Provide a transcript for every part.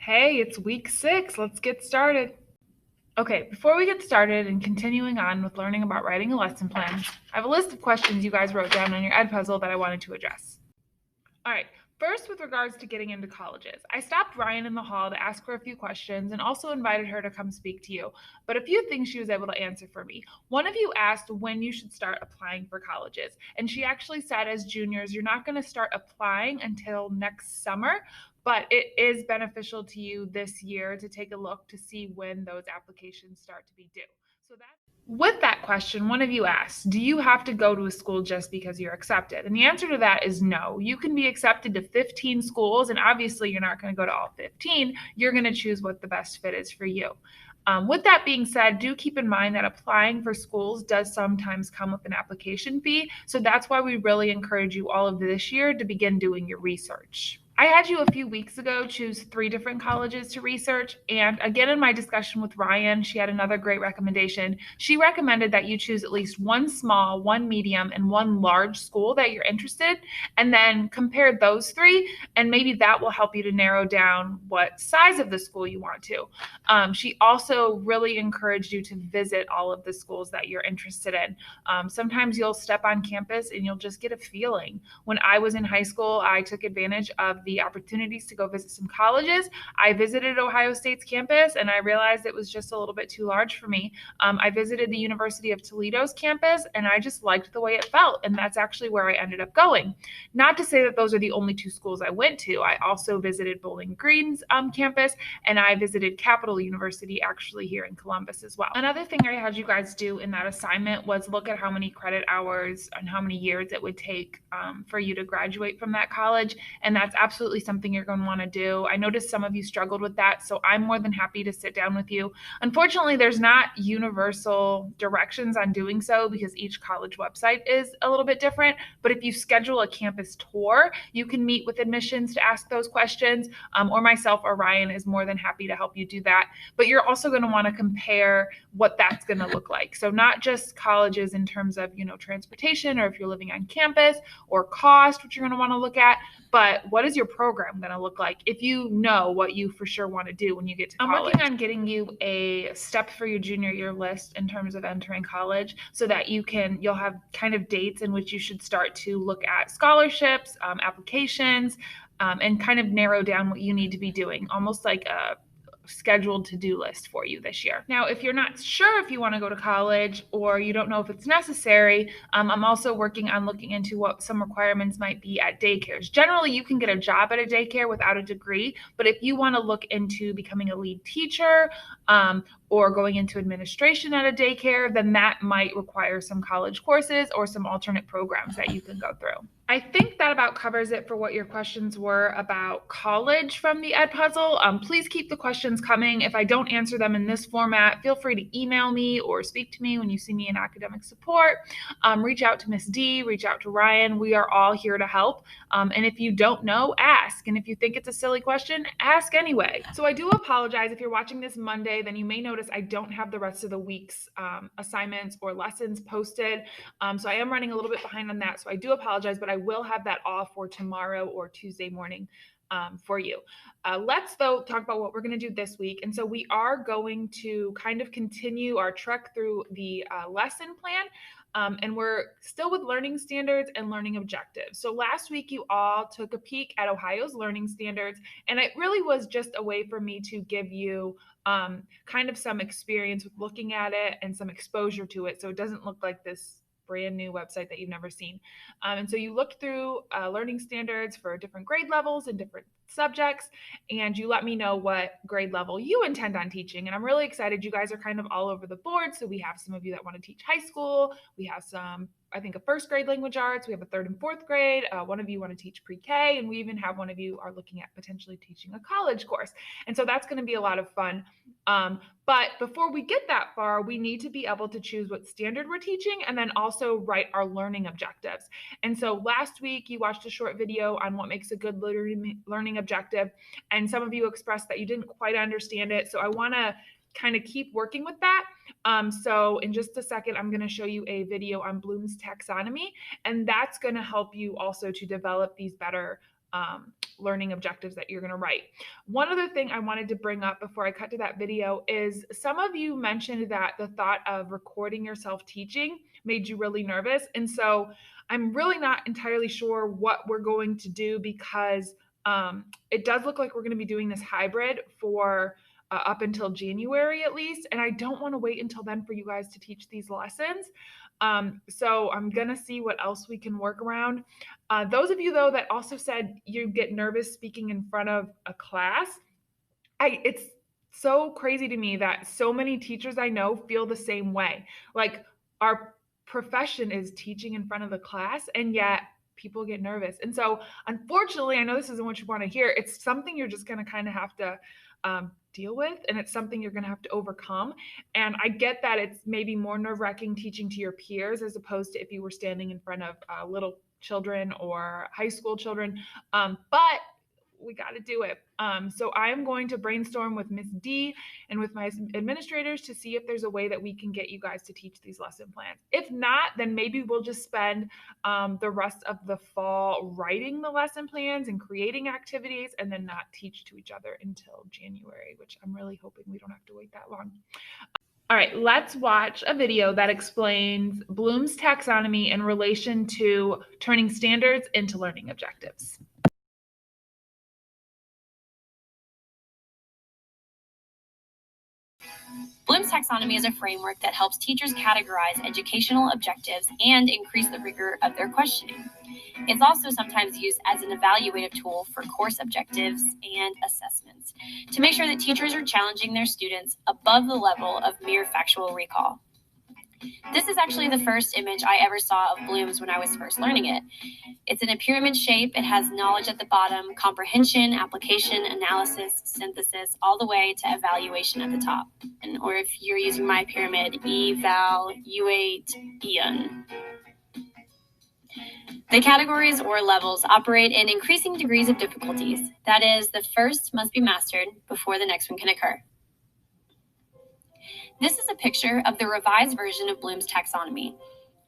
Hey, it's week 6. Let's get started. Okay, before we get started and continuing on with learning about writing a lesson plan, I have a list of questions you guys wrote down on your ed puzzle that I wanted to address. All right, first with regards to getting into colleges, I stopped Ryan in the hall to ask her a few questions and also invited her to come speak to you, but a few things she was able to answer for me. One of you asked when you should start applying for colleges, and she actually said as juniors, you're not going to start applying until next summer, but it is beneficial to you this year to take a look to see when those applications start to be due. So that with that question, one of you asked, do you have to go to a school just because you're accepted? And the answer to that is no. You can be accepted to 15 schools, and obviously you're not going to go to all 15. You're going to choose what the best fit is for you. With that being said, do keep in mind that applying for schools does sometimes come with an application fee. So that's why we really encourage you all of this year to begin doing your research. I had you a few weeks ago choose 3 different colleges to research. And again, in my discussion with Ryan, she had another great recommendation. She recommended that you choose at least one small, one medium, and one large school that you're interested in, and then compare those 3. And maybe that will help you to narrow down what size of the school you want to. She also really encouraged you to visit all of the schools that you're interested in. Sometimes you'll step on campus and you'll just get a feeling. When I was in high school, I took advantage of the opportunities to go visit some colleges. I visited Ohio State's campus and I realized it was just a little bit too large for me. I visited the University of Toledo's campus and I just liked the way it felt. And that's actually where I ended up going. Not to say that those are the only 2 schools I went to. I also visited Bowling Green's campus, and I visited Capital University actually here in Columbus as well. Another thing I had you guys do in that assignment was look at how many credit hours and how many years it would take for you to graduate from that college. And that's absolutely something you're going to want to do. I noticed some of you struggled with that, so I'm more than happy to sit down with you. Unfortunately, there's not universal directions on doing so because each college website is a little bit different. But if you schedule a campus tour, you can meet with admissions to ask those questions, or myself or Ryan is more than happy to help you do that. But you're also going to want to compare what that's going to look like. So not just colleges in terms of, transportation, or if you're living on campus, or cost, which you're going to want to look at, but what is your program going to look like if you know what you for sure want to do when you get to college? I'm working on getting you a step for your junior year list in terms of entering college so that you'll have kind of dates in which you should start to look at scholarships, applications, and kind of narrow down what you need to be doing, almost like a scheduled to-do list for you this year. Now, if you're not sure if you want to go to college or you don't know if it's necessary, I'm also working on looking into what some requirements might be at daycares. Generally, you can get a job at a daycare without a degree, but if you want to look into becoming a lead teacher, or going into administration at a daycare, then that might require some college courses or some alternate programs that you can go through. I think that about covers it for what your questions were about college from the Ed Puzzle. Please keep the questions coming. If I don't answer them in this format, feel free to email me or speak to me when you see me in academic support. Reach out to Miss D, reach out to Ryan. We are all here to help. And if you don't know, ask. And if you think it's a silly question, ask anyway. So I do apologize if you're watching this Monday, then you may notice I don't have the rest of the week's assignments or lessons posted. So I am running a little bit behind on that. So I do apologize, but I will have that off for tomorrow or Tuesday morning for you. Let's, though, talk about what we're going to do this week. And so we are going to kind of continue our trek through the lesson plan. And we're still with learning standards and learning objectives. So last week you all took a peek at Ohio's learning standards, and it really was just a way for me to give you kind of some experience with looking at it and some exposure to it, so it doesn't look like this brand new website that you've never seen. And so you looked through learning standards for different grade levels and different subjects, and you let me know what grade level you intend on teaching. And I'm really excited. You guys are kind of all over the board. So we have some of you that want to teach high school. We have some, I think, a first grade language arts. We have a third and fourth grade. One of you want to teach pre-K, and we even have one of you are looking at potentially teaching a college course. And so that's going to be a lot of fun. But before we get that far, we need to be able to choose what standard we're teaching and then also write our learning objectives. And so last week you watched a short video on what makes a good learning objective, and some of you expressed that you didn't quite understand it. So I want to kind of keep working with that. So in just a second, I'm going to show you a video on Bloom's taxonomy, and that's going to help you also to develop these better learning objectives that you're going to write. One other thing I wanted to bring up before I cut to that video is some of you mentioned that the thought of recording yourself teaching made you really nervous. And so I'm really not entirely sure what we're going to do because it does look like we're going to be doing this hybrid for up until January at least. And I don't want to wait until then for you guys to teach these lessons. So I'm going to see what else we can work around. Those of you, though, that also said you get nervous speaking in front of a class, it's so crazy to me that so many teachers I know feel the same way. Like our profession is teaching in front of the class, and yet people get nervous. And so, unfortunately, I know this isn't what you want to hear. It's something you're just going to kind of have to deal with, and it's something you're going to have to overcome. And I get that it's maybe more nerve-wracking teaching to your peers as opposed to if you were standing in front of little children or high school children, but we got to do it. So I'm going to brainstorm with Miss D and with my administrators to see if there's a way that we can get you guys to teach these lesson plans. If not, then maybe we'll just spend the rest of the fall writing the lesson plans and creating activities and then not teach to each other until January, which I'm really hoping we don't have to wait that long. All right, let's watch a video that explains Bloom's taxonomy in relation to turning standards into learning objectives. Bloom's taxonomy is a framework that helps teachers categorize educational objectives and increase the rigor of their questioning. It's also sometimes used as an evaluative tool for course objectives and assessments to make sure that teachers are challenging their students above the level of mere factual recall. This is actually the first image I ever saw of Bloom's when I was first learning it. It's in a pyramid shape. It has knowledge at the bottom, comprehension, application, analysis, synthesis, all the way to evaluation at the top. Or if you're using my pyramid, eval, U8, eon. The categories or levels operate in increasing degrees of difficulties. That is, the first must be mastered before the next one can occur. This is a picture of the revised version of Bloom's taxonomy.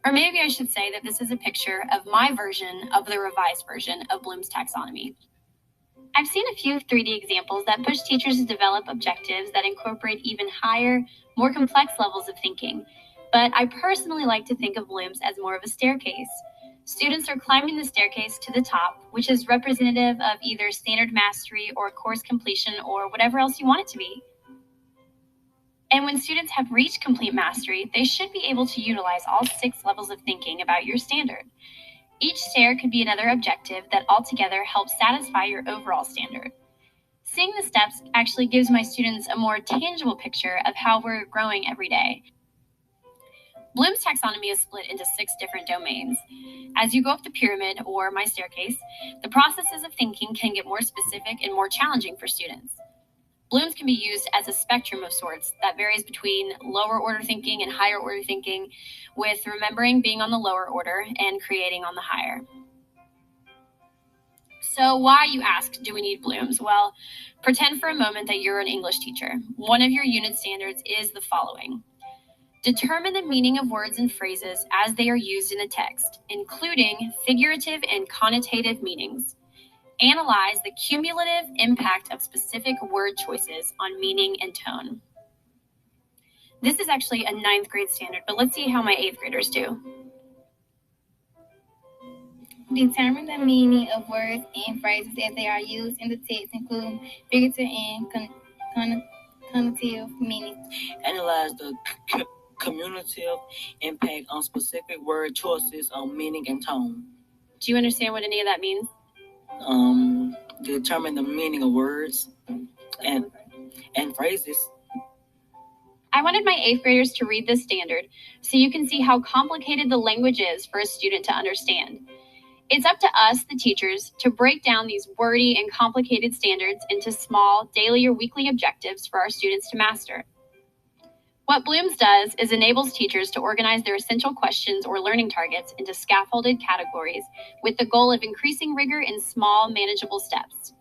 Or maybe I should say that this is a picture of my version of the revised version of Bloom's taxonomy. I've seen a few 3D examples that push teachers to develop objectives that incorporate even higher, more complex levels of thinking. But I personally like to think of Bloom's as more of a staircase. Students are climbing the staircase to the top, which is representative of either standard mastery or course completion or whatever else you want it to be. And when students have reached complete mastery, they should be able to utilize all 6 levels of thinking about your standard. Each stair could be another objective that altogether helps satisfy your overall standard. Seeing the steps actually gives my students a more tangible picture of how we're growing every day. Bloom's taxonomy is split into 6 different domains. As you go up the pyramid, or my staircase, the processes of thinking can get more specific and more challenging for students. Bloom's can be used as a spectrum of sorts that varies between lower order thinking and higher order thinking, with remembering being on the lower order and creating on the higher. So why, you ask, do we need Bloom's? Well, pretend for a moment that you're an English teacher. One of your unit standards is the following. Determine the meaning of words and phrases as they are used in a text, including figurative and connotative meanings. Analyze the cumulative impact of specific word choices on meaning and tone. This is actually a 9th grade standard, but let's see how my 8th graders do. Determine the meaning of words and phrases as they are used in the text, including figurative and connotative meanings. Analyze the cumulative impact on specific word choices on meaning and tone. Do you understand what any of that means? Determine the meaning of words and phrases. I wanted my 8th graders to read this standard so you can see how complicated the language is for a student to understand. It's up to us, the teachers, to break down these wordy and complicated standards into small, daily or weekly objectives for our students to master. What Bloom's does is enables teachers to organize their essential questions or learning targets into scaffolded categories with the goal of increasing rigor in small, manageable steps.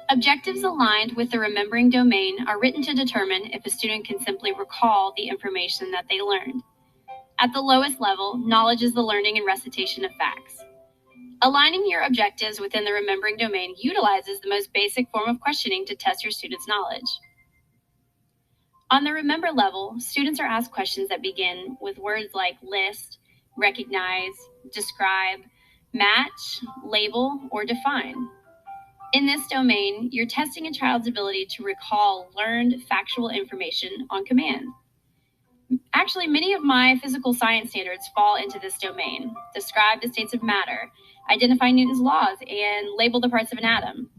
Objectives aligned with the remembering domain are written to determine if a student can simply recall the information that they learned. At the lowest level, knowledge is the learning and recitation of facts. Aligning your objectives within the remembering domain utilizes the most basic form of questioning to test your students' knowledge. On the remember level, students are asked questions that begin with words like list, recognize, describe, match, label, or define. In this domain, you're testing a child's ability to recall learned factual information on command. Actually, many of my physical science standards fall into this domain. Describe the states of matter, identify Newton's laws, and label the parts of an atom.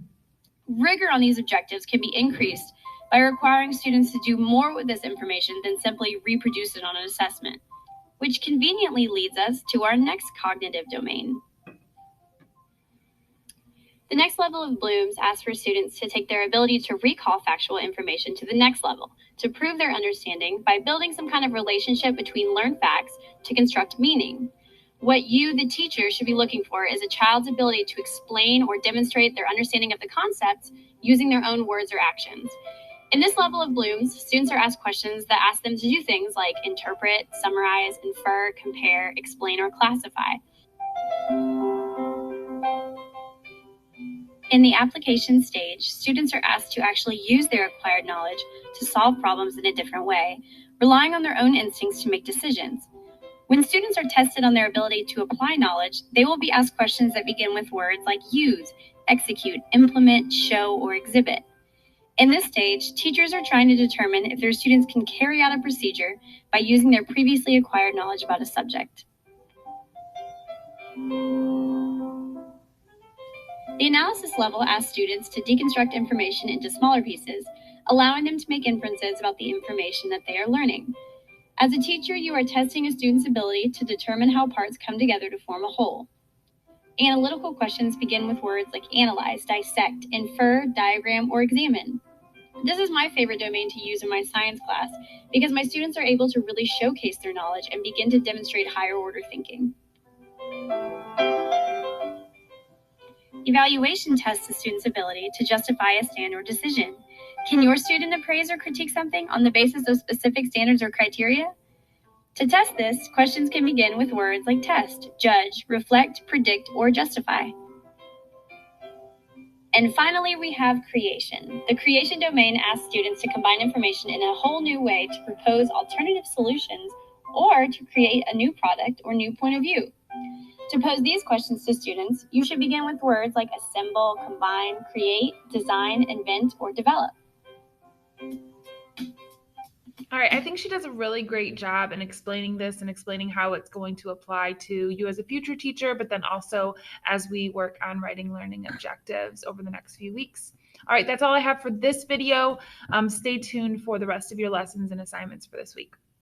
Rigor on these objectives can be increased by requiring students to do more with this information than simply reproduce it on an assessment, which conveniently leads us to our next cognitive domain. The next level of Bloom's asks for students to take their ability to recall factual information to the next level, to prove their understanding by building some kind of relationship between learned facts to construct meaning. What you, the teacher, should be looking for is a child's ability to explain or demonstrate their understanding of the concepts using their own words or actions. In this level of Bloom's, students are asked questions that ask them to do things like interpret, summarize, infer, compare, explain, or classify. In the application stage, students are asked to actually use their acquired knowledge to solve problems in a different way, relying on their own instincts to make decisions. When students are tested on their ability to apply knowledge, they will be asked questions that begin with words like use, execute, implement, show, or exhibit. In this stage, teachers are trying to determine if their students can carry out a procedure by using their previously acquired knowledge about a subject. The analysis level asks students to deconstruct information into smaller pieces, allowing them to make inferences about the information that they are learning. As a teacher, you are testing a student's ability to determine how parts come together to form a whole. Analytical questions begin with words like analyze, dissect, infer, diagram, or examine. This is my favorite domain to use in my science class because my students are able to really showcase their knowledge and begin to demonstrate higher order thinking. Evaluation tests the student's ability to justify a stand or decision. Can your student appraise or critique something on the basis of specific standards or criteria? To test this, questions can begin with words like test, judge, reflect, predict, or justify. And finally, we have creation. The creation domain asks students to combine information in a whole new way to propose alternative solutions or to create a new product or new point of view. To pose these questions to students, you should begin with words like assemble, combine, create, design, invent, or develop. All right, I think she does a really great job in explaining this and explaining how it's going to apply to you as a future teacher, but then also as we work on writing learning objectives over the next few weeks. All right, that's all I have for this video. Stay tuned for the rest of your lessons and assignments for this week.